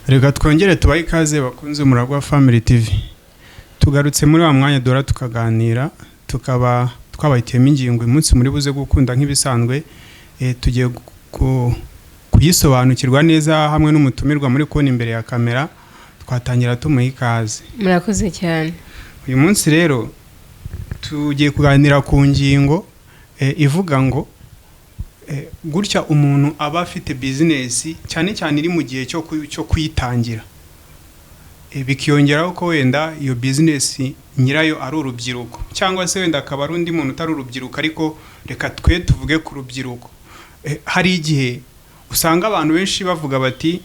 Reka twongere tubaye ikaze bakunze Umuragwa Family TV. Tugarutse muri wa mwanya dora tukaganira, tukaba twabahitiyemo ingingo umunsi muri buze gukunda nk'ibisanzwe, tugiye kuyisobanukirwa neza hamwe n'umutumirwa muri kone imbere ya kamera. Twatangira tumuha ikaze. Murakoze cyane. Uyu munsi rero tugiye kuganira ku ngingo ivuga ngo gutya umuntu aba afite business cyane cyane iri mu gihe cyo kuyitangira, bikiyongeraho ko wenda iyo business nyirayo ari urubyiruko cyangwa se wenda akaba ari undi muntu utari urubyiruko, ariko reka twe tuvuge ku rubyiruko. Hari igihe usanga abantu benshi bavuga bati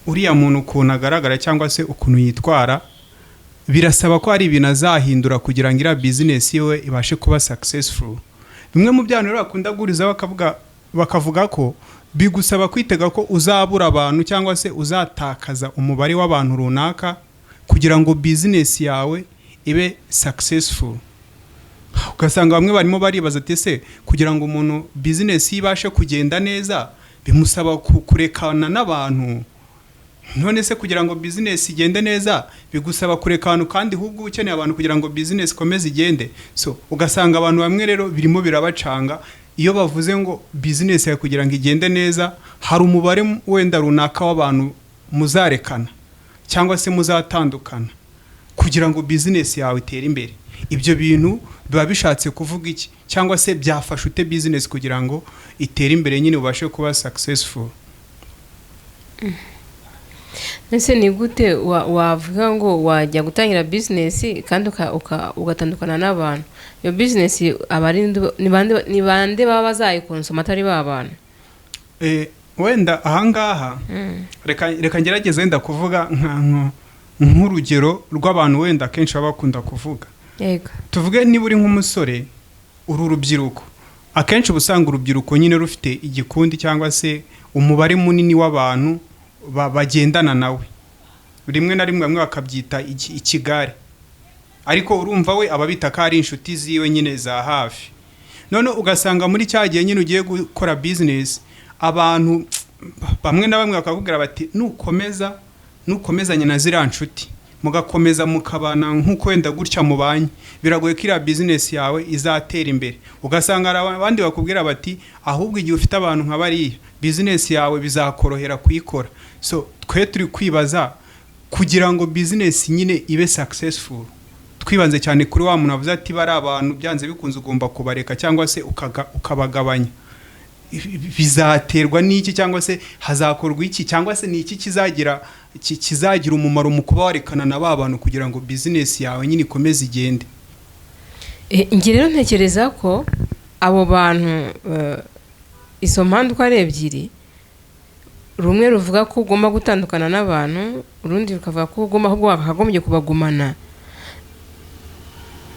uriya muntu ukuntu agaragara cyangwa se ukuntu yitwara birasaba ko hari ibintu azahindura kugira ngo iriya business yewe ibashe kuba successful. Bimwe mu byantu bakunda guriza bakavuga ko bigusaba kwitega ko uzabura abantu cyangwa se uzatakaza umubare w'abantu runaka kugira ngo business yawe ibe successful. Ugasanga bamwe barimo baribaza ati se kugira ngo umuntu business ibashe kugenda neza bimusaba kurekana n'abantu, none se kugira ngo business igende neza bigusaba kurekana kandi ahubwo ukeneye abantu kugira ngo business komeze igende. So ugasanga abantu bamwe rero birimo birabacanga iyo bavuze ngo business ya kugira ngo igende neza hari umubare wenda runaka w'abantu muzarekana cyangwa se muzatandukana kugira ngo business yawe itere imbere. Ibyo bintu biba bishatse kuvuga iki cyangwa se byafasha ute business kugira ngo itere imbere nyine ubashe kuba successful? Nese ni gute wavuga ngo wajya gutangira business kandi ugatandukana n'abantu? Iyo business ni bande baba bazayikonsoma atari babana? Wenda ahangaha reka ngerageze wenda kuvuga nk'urugero rw'abantu wenda kenshi baba bakunda kuvuga. Yego. Tuvuge niba uri nk'umusore uru rubyiruko, akenshi busanga urubyiruko nyine rufite igikundi cyangwa se umubare munini w'abantu bagendana nawe, rimwe na rimwe bamwe bakabyita ikigare, ariko urumva we ababita ko ari inshuti ziwe nyine za hafi. None ugasanga muri cyagiye nyine ugiye gukora business abantu bamwe na bamwe bakakubwira bati nukomezanye na ziriya nshuti mugakomeza mukabana nk'uko wenda gutya mubanye biragoye ko iriya business yawe izatera imbere. Ugasanga abandi bakubwira bati ahubwo igihe ufite abantu nka bariya business yawe bizakorohera kuyikora. So twe turi kwibaza kugira ngo business nyine ibe successful, twibanze cyane kuri wa muntu avuze ati bari abantu byanze bikunze ugomba kubareka cyangwa se ukabagabanya. Bizaterwa n'iki cyangwa se hazakorwa iki cyangwa se ni iki kizagira umumaro mu kuba warekana na ba bantu kugira ngo business yawe nyine ikomeze igende? Ngi rero ntekereza ko abo bantu izo mpande uko ari ebyiri, rumwe ruvuga ko ugomba gutandukana n'abantu, urundi rukavuga ko ugomba wakagombye kubagumana.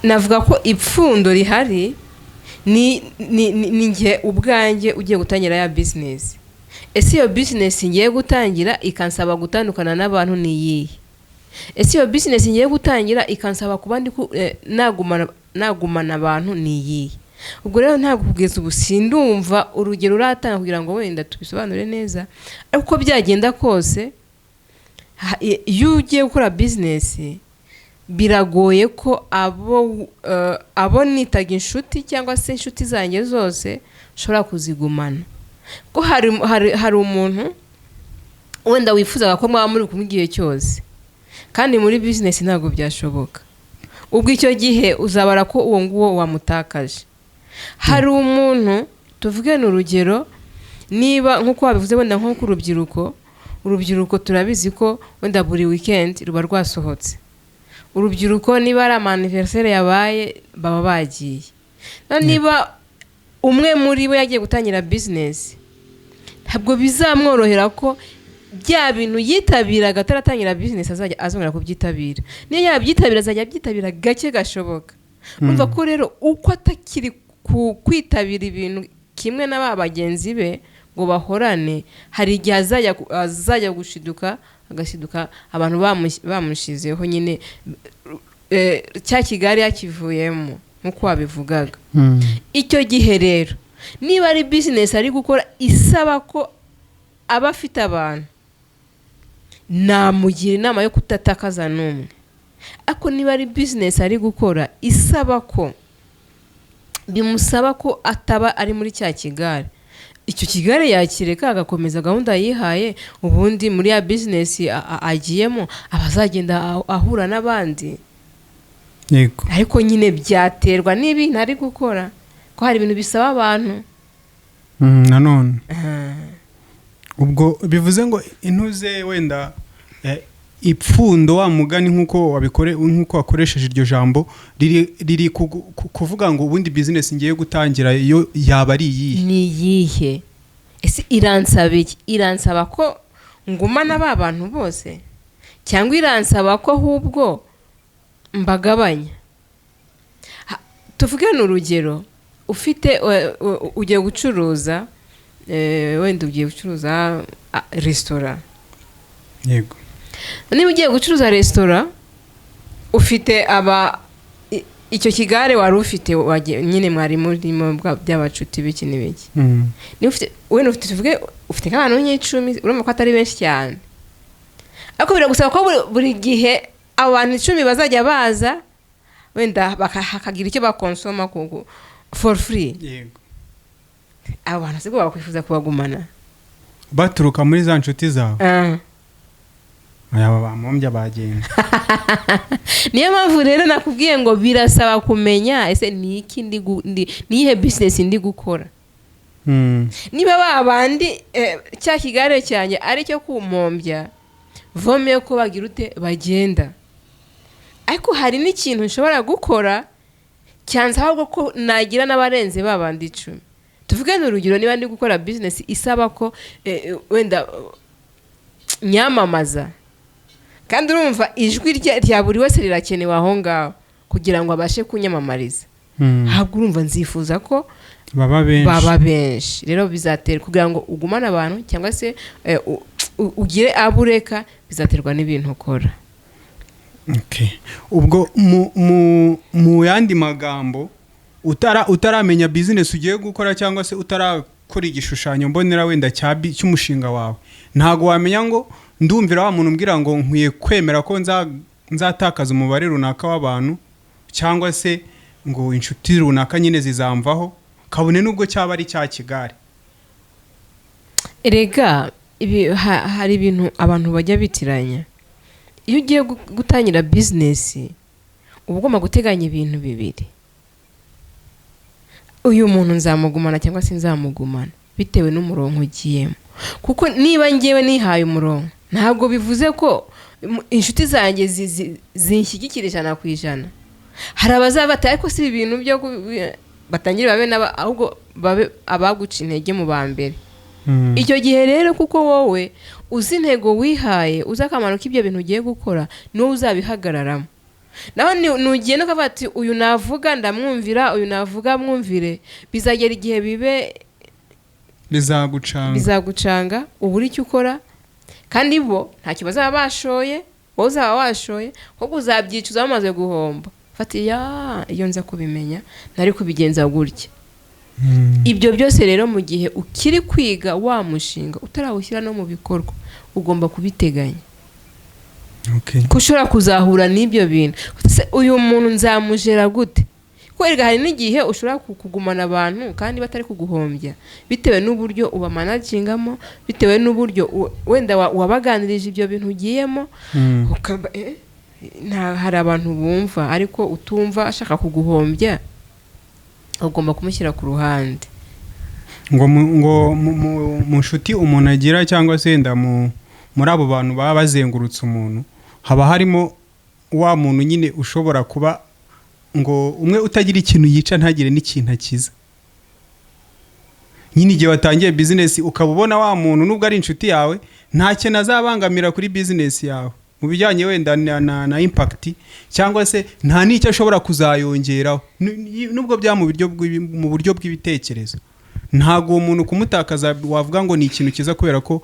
Navuga ko ipfundo rihari ni nge ubwanjye ugiye gutangira ya business. Ese iyo business ngiye gutangira ikansaba gutandukana n'abantu ni yihe? Ese iyo business ngiye gutangira ikansaba kuba ndi nagumana abantu ni yihe? Ubwo rero ntabwo kugeza ubu sindumva urugero uratanga kugira ngo wenda tubisobanure neza. Ariko byagenda kose iyo ugiye gukora business biragoye ko abo nitaga inshuti cyangwa se inshuti zanjye zose ushobora kuzigumana. Ko hari umuntu wenda wifuzaga ko mwaba muri kumwe igihe cyose kandi muri business ntabwo byashoboka. Ubwo icyo gihe uzabara ko uwo nguwo wamutakaje. Hari umuntu tuvuge n'urugero, niba nkuko wabivuze wenda nko ku urubyiruko turabizi ko wenda buri weekend ruba rwasohotse. Urubyiruko niba ari anniversaire yabaye baba bagiye. Niba umwe muri bo yagiye gutangira business ntabwo bizamworohera ko bya bintu yitabira gataratangira business azongera kubyitabira. Niyo yabyitabira azajya byitabira gake gashoboka. Umva ko rero uko atakiri kwitabira ibintu kimwe n'aba bagenzi be ngo bahorane, hari igihe azajya gushiduka agashiduka abantu bamushizeho nyine cya kigari yakivuyemo nkuko wabivugaga. Icyo gihe rero niba ari business ari gukora isaba ko aba afite abantu namugira inama yo kutatakaza n'umwe. Ako niba ari business ari gukora isaba ko bimusaba ko ataba ari muri cya kigare, icyo kigare yakireka agakomeza gahunda yihaye, ubundi muri ya business agiyemo abazagenda ahura n'abandi. Yego. Ariko nyine byaterwa n'ibintu ari gukora, ko hari ibintu bisaba abantu. Nanone ubwo bivuze ngo intuze wenda ipfundo wa mugani nk'uko wakoresheje iryo jambo riri kuvuga ngo ubundi business ngiye gutangira iyo yaba ari iyihe. Ni iyihe? Ese iransaba iki? Iransaba ko ngumana ba bantu bose, cyangwa iransaba ko ahubwo mbagabanya? Tuvuge n'urugero, ufite ugiye gucuruza wenda ugiye gucuruza restaurant. Yego. Niba ugiye gucuruza restaurant ufite icyo kigare wari ufite nyine mwari murimo by'abacuti biki n'ibiki. Ni ufite tuvuge ufite nk'abantu 10 urumva ko atari benshi cyane, ariko biragusaba ko buri gihe abantu 10 bazajya baza wenda hakagira icyo bakonsoma for free. Yego. Abantu siko bakwifuza kubagumana baturuka muri za nshuti zawe. Aba bamombya bagenda. Niyo mpamvu rero nakubwiye ngo birasaba kumenya ese ni iki nihe business ndi gukora. Niba babandi cya kigare cyanjye ari cyo kumombya, vomeye ko bagira ute bagenda. Ariko hari n'ikintu nshobora gukora cyanza ahubwo ko nagira n'abarenze babandi 10. Tuvuge n'urugero, niba ndi gukora business isaba ko wenda nyamamaza, kandi urumva ijwi rya buri wese rirakenewe aho ngaho kugira ngo abashe kunyamamariza. Ahubwo urumva nzifuza ko baba benshi. Rero bizatera kugira ngo ugumane abantu cyangwa se ugire abureka, bizaterwa n'ibintu ukora. Okay. Ubwo mu yandi magambo utaramenya business ugiye gukora cyangwa se utarakora igishushanyo mbonera wenda cy'umushinga wawe, ntago wamenya ngo ndumvira wa muntu umbwira ngo nkwiye kwemera ko nzatakaza umubare runaka w'abantu cyangwa se ngo inshuti runaka nyine zizamvaho, kabone nubwo cyaba ari cya kigare. Erega hari ibintu abantu bajya bitiranya. Iyo ugiye gutangira business uba ugomba guteganya ibintu bibiri. Uyu muntu nzamugumana cyangwa se nzamugumana bitewe n'umurongo ugiyemo. Kuko niba ngewe nihaye umurongo, ntabwo bivuze ko inshuti zanjye zinshyigikira 100%. Hari abazabata ariko si ibintu byo batangira babe ahubwo babe abaguca intege mu bambere. Icyo gihe rero kuko wowe uzi intego wihaye, uzakamaro k'ibyo bintu ugiye gukora, no uzabihagararamo. Naho nugiye no kavuga ati uyu navuga ndamwumvira, uyu navuga mwumvire, bizagera igihe bibe bizagucanga uburi icyo ukora, kandi bo nta kibazo bashoye, wowe uzaba washoye, kuko uzabyicuza bamaze guhomba. Fati iyo nza kubimenya nari kubigenza gutya. Ibyo byose rero mu gihe ukiri kwiga wa mushinga utarawushyira no mu bikorwa, ugomba kubiteganya. Okay. Kushobora kuzahura n'ibyo bintu. Uyu muntu nzamujera gute? Kwerega hari n'igihe ushobora kugumana abantu kandi batari kuguhombya, bitewe n'uburyo uba managingamo, bitewe n'uburyo wenda wabaganirije ibyo bintu ugiyemo. Hari abantu bumva ariko utumva ashaka kuguhombya, ugomba kumushyira ku ruhande. Ngo mu nshuti umuntu agira cyangwa se wenda muri abo bantu baba bazengurutse umuntu, haba harimo wa muntu nyine ushobora kuba ngo umwe utagira ikintu yica ntagire n'ikintu akiza. Nyine igihe watangiye business ukabubona wa muntu nubwo ari inshuti yawe nta kintu azabangamira kuri business yawe mu bijyanye wenda na impact, cyangwa se nta n'icyo ashobora kuzayongeraho nubwo bya mu buryo bw'ibitekerezo. Ntago umuntu kumutakaza wavuga ngo ni ikintu kiza, kubera ko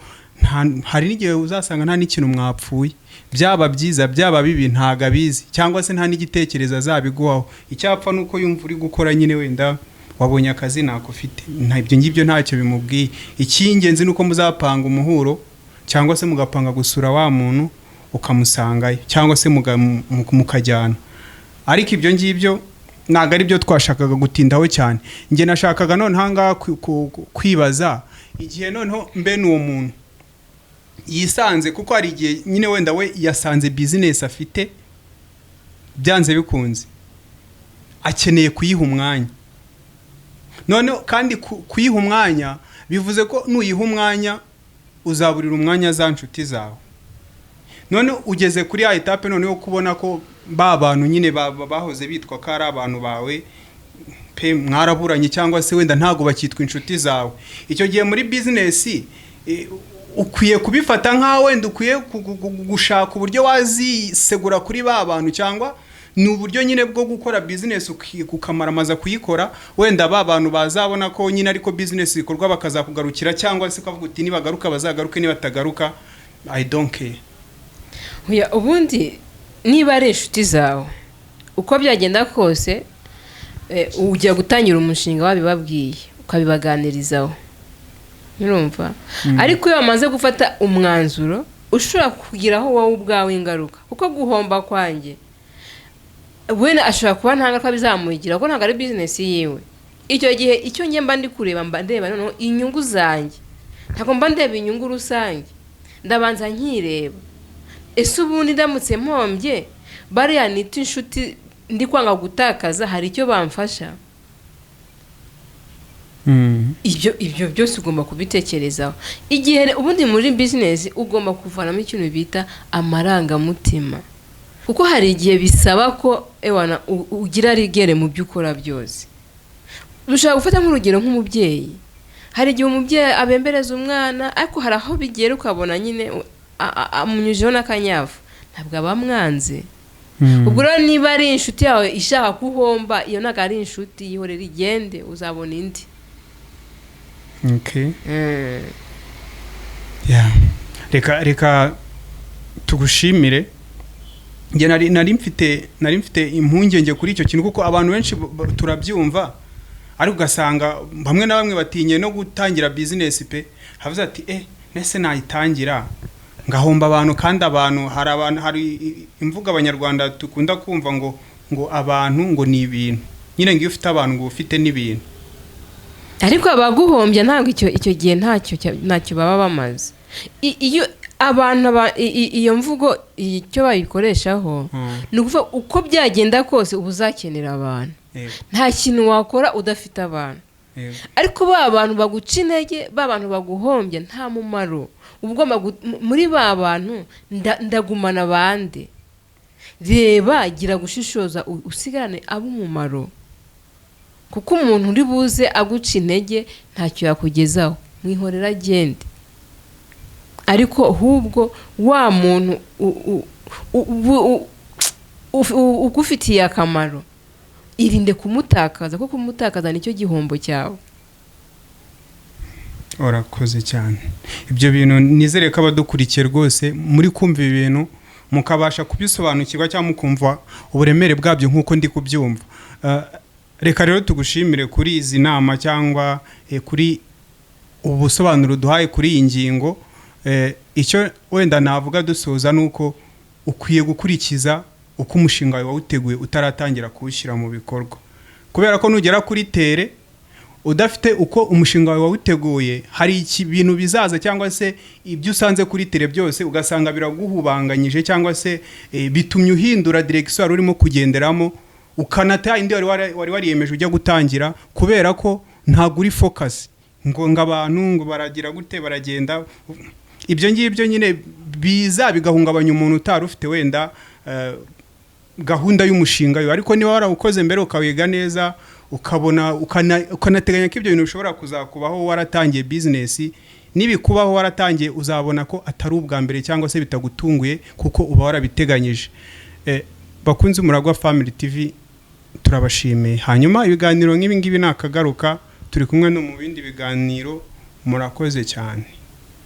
hari n'igihe uzasanga nta n'ikintu mwapfuye, byaba byiza byaba bibi ntago abizi, cyangwa se nta n'igitekerezo azabiguhaho. Icyapfa nuko yumva uri gukora nyine wenda wabonye akazi nako ufite, ibyo ngibyo ntacyo bimubwiye. Icy'ingenzi nuko muzapanga umuhuro cyangwa se mugapanga gusura wa muntu ukamusangayo cyangwa se mukajyana. Ariko ibyo ngibyo ntabwo ari byo twashakaga gutindaho cyane. Njye nashakaga none hanga kwibaza igihe noneho mbe n'uwo muntu yisanze, kuko hari igihe nyine wenda we yasanze business afite byanze bikunze akeneye kuyiha umwanya. None kandi kuyiha umwanya bivuze ko nuyiha umwanya uzaburira umwanya za nshuti zawe. None ugeze kuri ya etape noneho kubona ko ba bantu nyine bahoze bitwa ko ari abantu bawe pe mwaraburanye cyangwa se wenda ntago bakitwa inshuti zawe. Icyo gihe muri business ukwiye kubifata nkaho wenda ukwiye gushaka uburyo wazisegura kuri ba bantu, cyangwa ni uburyo nyine bwo gukora business ukamaramaza kuyikora, wenda ba bantu bazabona ko nyine ariko business ikorwa bakazakugarukira, cyangwa se ukavuga uti nibagaruka bazagaruke, nibatagaruka I don't care. Ubundi niba ari inshuti zawe uko byagenda kose ujya gutangira umushinga wabibabwiye ukabibaganirizaho, urumva. Ariko iyo bamaze gufata umwanzuro ushobora kugiraho wowe ubwawe ingaruka, kuko guhomba kwanjye wenda ashobora kuba nta ngaruka bizamugira kuko ntabwo ari business yiwe. Icyo gihe icyo njye mba ndi kureba mba ndeba noneho inyungu zanjye, ntabwo mba ndeba inyungu rusange, ndabanza nkireba ese ubundi ndamutse mpombye bariya nita inshuti ndi kwanga gutakaza hari icyo bamfasha. Ibyo byose ugomba kubitekerezaho. Igihe ubundi muri business ugomba kuvanamo ikintu bita amarangamutima, kuko hari igihe bisaba ko ewana ugira rigere mu byo ukora byose. Dushaka gufata nk'urugero nk'umubyeyi, hari igihe umubyeyi abembereza umwana ariko hari aho bigera ukabona nyine amunyujeho n'akanyavu, ntabwo abamwanze. Ubwo rero niba ari inshuti yawe ishaka kuhomba, iyo ntabwo ari inshuti, yihorera igende uzabona indi. Okay. Reka tugushimire. Nge nari mfite impungenge kuri icyo kintu, kuko abantu benshi turabyumva ariko ugasanga bamwe na bamwe batinye no gutangira business pe, havuze ati nese nayitangira ngahomba abantu. Kandi abantu hari imvuga abanyarwanda tukunda kumva ngo abantu ngo ni ibintu, nyine ngiye ufite abantu ngo ufite n'ibintu. Ariko abaguhombya ntabwo icyo gihe ntacyo baba bamaze. Iyo abantu iyo mvugo icyo bayikoreshaho ni ukuvuga uko byagenda kose uba uzakenera abantu. Nta kintu wakora udafite abantu. Ariko ba bantu baguca intege, ba bantu baguhombya nta mumaro. Ugomba muri ba bantu ndagumana bande. Reba gira gushishoza usigarane ab'umumaro, kuko umuntu uri buze aguca intege ntacyo yakugezaho, mwihorera agende. Ariko ahubwo wa muntu ugufitiye akamaro irinde kumutakaza, kuko kumutakaza nicyo gihombo cyawe. Urakoze cyane. Ibyo bintu nizere ko abadukurikiye rwose muri kumva ibintu mukabasha kubisobanukirwa cyangwa mukumva uburemere bwabyo nk'uko ndi kubyumva. Reka rero tugushimire kuri izi nama cyangwa kuri ubusobanuro duhaye kuri iyi ngingo. Icyo wenda navuga dusoza nuko ukwiye gukurikiza uko umushinga wawe wawuteguye utaratangira kuwushyira mu bikorwa, kubera ko nugera kuri tere udafite uko umushinga wawe wawuteguye, hari ibintu bizaza cyangwa se ibyo usanze kuri tere byose ugasanga biraguhubanganyije, cyangwa se bitumye uhindura direction wari urimo kugenderamo, ukanata indi wari wariyemeje ujya gutangira, kubera ko ntabwo uri focus ngo abantu ngo baragira gute baragenda. Ibyo ngibyo nyine bigahungabanya umuntu utari ufite wenda gahunda y'umushinga yo. Ariko niba warawukoze mbere ukawiga neza, ukabona ukanateganya ko ibyo bintu bishobora kuzakubaho waratangiye business, nibikubaho waratangiye uzabona ko atari ubwa mbere cyangwa se bitagutunguye, kuko uba warabiteganyije. Bakunze Umuragwa Family TV turabashimiye. Hanyuma ibiganiro nk'ibi ngibi nakagaruka turi kumwe no mu bindi biganiro. Murakoze cyane.